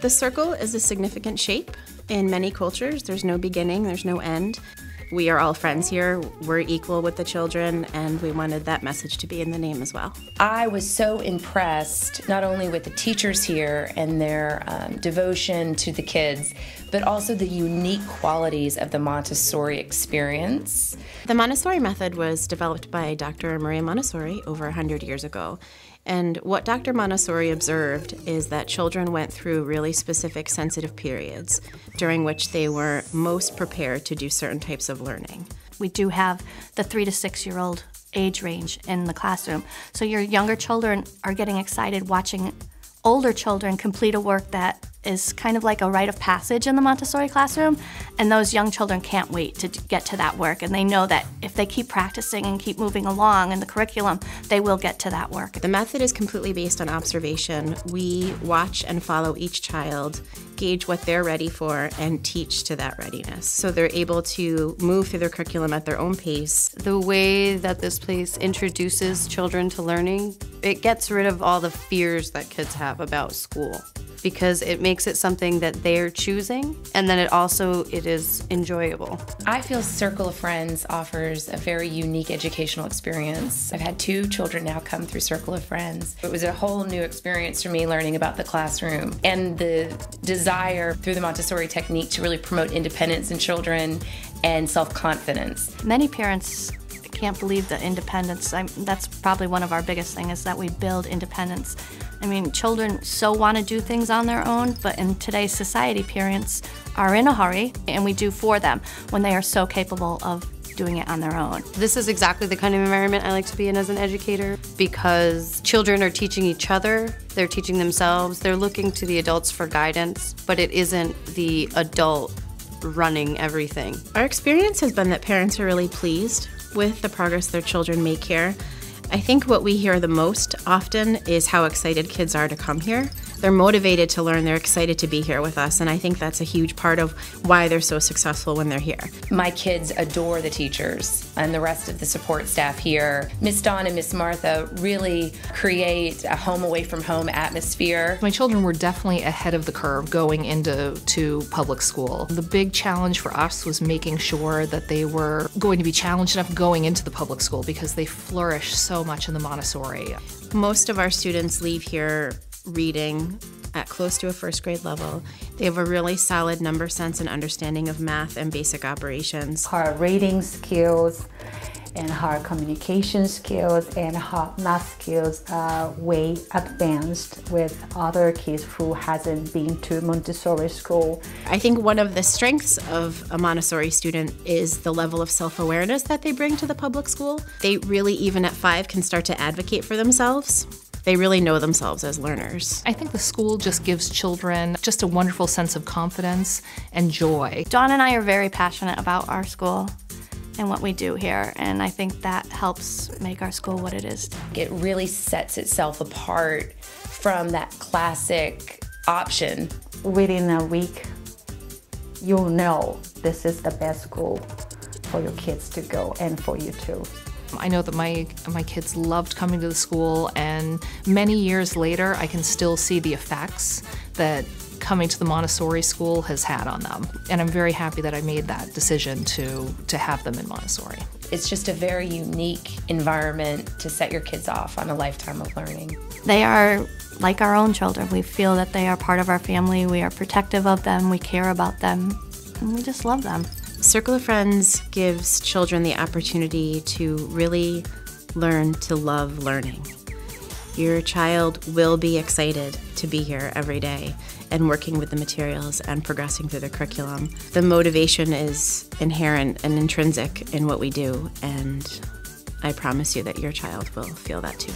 The circle is a significant shape. In many cultures, there's no beginning, there's no end. We are all friends here, we're equal with the children, and we wanted that message to be in the name as well. I was so impressed not only with the teachers here and their devotion to the kids, but also the unique qualities of the Montessori experience. The Montessori method was developed by Dr. Maria Montessori over 100 years ago. And what Dr. Montessori observed is that children went through really specific sensitive periods during which they were most prepared to do certain types of learning. We do have the 3 to 6 year old age range in the classroom. So your younger children are getting excited watching older children complete a work that is kind of like a rite of passage in the Montessori classroom, and those young children can't wait to get to that work, and they know that if they keep practicing and keep moving along in the curriculum, they will get to that work. The method is completely based on observation. We watch and follow each child, gauge what they're ready for, and teach to that readiness. So they're able to move through their curriculum at their own pace. The way that this place introduces children to learning, it gets rid of all the fears that kids have about school, because it makes it something that they're choosing, and then it is enjoyable. I feel Circle of Friends offers a very unique educational experience. I've had 2 children now come through Circle of Friends. It was a whole new experience for me learning about the classroom and the desire through the Montessori technique to really promote independence in children and self-confidence. Many parents can't believe the independence. That's probably one of our biggest things, is that we build independence. I mean, children so want to do things on their own, but in today's society, parents are in a hurry, and we do for them when they are so capable of doing it on their own. This is exactly the kind of environment I like to be in as an educator, because children are teaching each other, they're teaching themselves, they're looking to the adults for guidance, but it isn't the adult running everything. Our experience has been that parents are really pleased with the progress their children make here. I think what we hear the most often is how excited kids are to come here. They're motivated to learn, they're excited to be here with us, and I think that's a huge part of why they're so successful when they're here. My kids adore the teachers and the rest of the support staff here. Miss Dawn and Miss Martha really create a home away from home atmosphere. My children were definitely ahead of the curve going into public school. The big challenge for us was making sure that they were going to be challenged enough going into the public school, because they flourish so much in the Montessori. Most of our students leave here reading at close to a first grade level. They have a really solid number sense and understanding of math and basic operations. Her reading skills and her communication skills and her math skills are way advanced with other kids who hasn't been to Montessori school. I think one of the strengths of a Montessori student is the level of self-awareness that they bring to the public school. They really, even at 5, can start to advocate for themselves. They really know themselves as learners. I think the school just gives children just a wonderful sense of confidence and joy. Dawn and I are very passionate about our school and what we do here, and I think that helps make our school what it is. It really sets itself apart from that classic option. Within a week, you'll know this is the best school for your kids to go and for you too. I know that my kids loved coming to the school, and many years later I can still see the effects that coming to the Montessori school has had on them. And I'm very happy that I made that decision to have them in Montessori. It's just a very unique environment to set your kids off on a lifetime of learning. They are like our own children. We feel that they are part of our family. We are protective of them. We care about them. And we just love them. Circle of Friends gives children the opportunity to really learn to love learning. Your child will be excited to be here every day and working with the materials and progressing through the curriculum. The motivation is inherent and intrinsic in what we do, and I promise you that your child will feel that too.